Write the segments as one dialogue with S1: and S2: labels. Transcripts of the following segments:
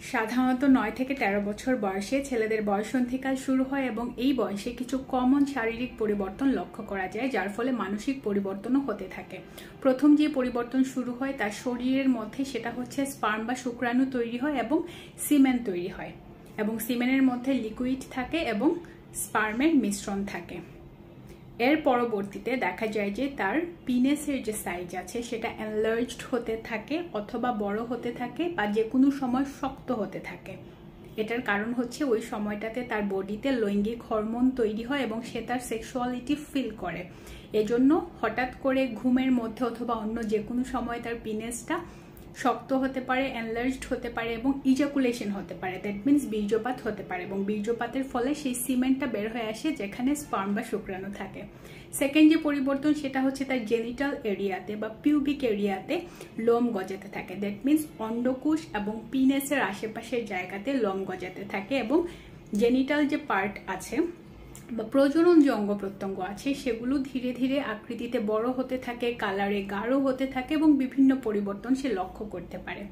S1: সাধারণত 9 থেকে 13 বছর বয়সে ছেলেদের বয়ঃসন্ধিকাল শুরু হয় এবং এই বয়সে কিছু কমন শারীরিক পরিবর্তন লক্ষ্য করা যায়, যার ফলে মানসিক পরিবর্তনও হতে থাকে। প্রথম যে পরিবর্তন শুরু হয় তার শরীরের মধ্যে, সেটা হচ্ছে স্পার্ম বা শুক্রাণু তৈরি হয় এবং সিমেন তৈরি হয়, এবং সিমেনের মধ্যে লিকুইড থাকে এবং স্পার্মের মিশ্রণ থাকে। এর পরবর্তীতে দেখা যায় যে তার পিনেসের যে সাইজ আছে সেটা এনলার্জড হতে থাকে অথবা বড় হতে থাকে বা যে কোনো সময় শক্ত হতে থাকে। এটার কারণ হচ্ছে ওই সময়টাতে তার বডিতে লৈঙ্গিক হরমোন তৈরি হয় এবং সে তার সেক্সুয়ালিটি ফিল করে। এজন্য হঠাৎ করে ঘুমের মধ্যে অথবা অন্য যে কোনো সময় তার পিনেসটা শক্ত হতে পারে, এনলার্জড হতে পারে এবং ইজাকুলেশন হতে পারে, দ্যাট মিনস বীর্যপাত হতে পারে, এবং বীর্যপাতের ফলে সেই সিমেন্টটা বের হয়ে আসে যেখানে স্পার্ম বা শুক্রাণু থাকে। সেকেন্ড যে পরিবর্তন সেটা হচ্ছে তার জেনিটাল এরিয়াতে বা পিউবিক এরিয়াতে লোম গজাতে থাকে, দ্যাট মিনস অন্ডকোষ এবং পিনেসের আশেপাশের জায়গাতে লোম গজাতে থাকে, এবং জেনিটাল যে পার্ট আছে বা প্রজনন যে অঙ্গ প্রত্যঙ্গ আছে সেগুলো ধীরে ধীরে আকৃতিতে বড় হতে থাকে, কালারে গাঢ় হতে থাকে এবং বিভিন্ন পরিবর্তন সে লক্ষ্য করতে পারে।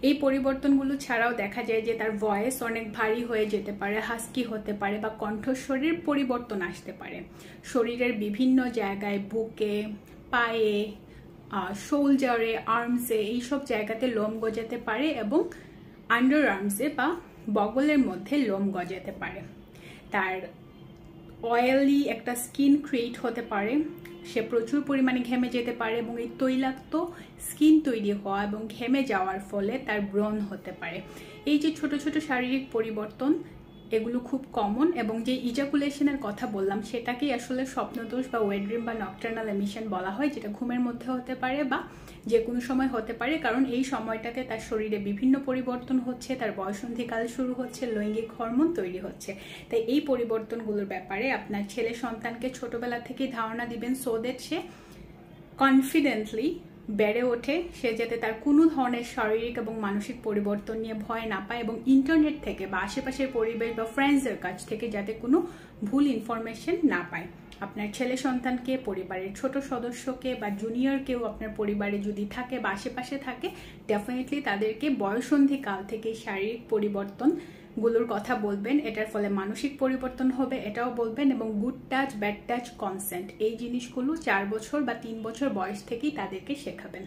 S1: এই পরিবর্তনগুলো ছাড়াও দেখা যায় যে তার ভয়েস অনেক ভারী হয়ে যেতে পারে, হাস্কি হতে পারে বা কণ্ঠস্বরের পরিবর্তন আসতে পারে। শরীরের বিভিন্ন জায়গায়, বুকে, পায়ে, শোল্ডারে, আর্মসে, এইসব জায়গাতে লোম গজাতে পারে এবং আন্ডার আর্মসে বা বগলের মধ্যে লোম গজাতে পারে। তার অয়েলি একটা স্কিন ক্রিয়েট হতে পারে, সে প্রচুর পরিমাণে ঘেমে যেতে পারে এবং এই তৈলাক্ত স্কিন তৈরি হওয়া এবং ঘেমে যাওয়ার ফলে তার ব্রণ হতে পারে। এই যে ছোট ছোট শারীরিক পরিবর্তন, এগুলো খুব কমন, এবং যে ইজাকুলেশনের কথা বললাম সেটাকেই আসলে স্বপ্নদোষ বা ওয়েট ড্রিম বা নকটার্নাল এমিশন বলা হয়, যেটা ঘুমের মধ্যে হতে পারে বা যে কোনো সময় হতে পারে, কারণ এই সময়টাতে তার শরীরে বিভিন্ন পরিবর্তন হচ্ছে, তার বয়ঃসন্ধিকাল শুরু হচ্ছে, লৈঙ্গিক হরমোন তৈরি হচ্ছে। তাই এই পরিবর্তনগুলোর ব্যাপারে আপনার ছেলে সন্তানকে ছোটবেলা থেকেই ধারণা দিবেন, সো দ্যাট সে কনফিডেন্টলি বেড়ে ওঠে, সে যাতে তার কোনো ধরনের শারীরিক এবং মানসিক পরিবর্তন নিয়ে ভয় না পায়, এবং ইন্টারনেট থেকে বা আশেপাশের পরিবেশ বা ফ্রেন্ডসদের কাছ থেকে যাতে কোনো ভুল ইনফরমেশন না পায়। আপনার ছেলে সন্তানকে, পরিবারের ছোট সদস্যকে বা জুনিয়র কেউ আপনার পরিবারে যদি থাকে বা আশেপাশে থাকে, ডেফিনেটলি তাদেরকে বয়ঃসন্ধি কাল থেকে শারীরিক পরিবর্তনগুলোর কথা বলবেন। এটার ফলে মানসিক পরিবর্তন হবে এটাও বলবেন, এবং good touch, bad touch, consent, এই জিনিসগুলো 4 বছর বা 3 বছর বয়স থেকেই তাদেরকে শেখাবেন।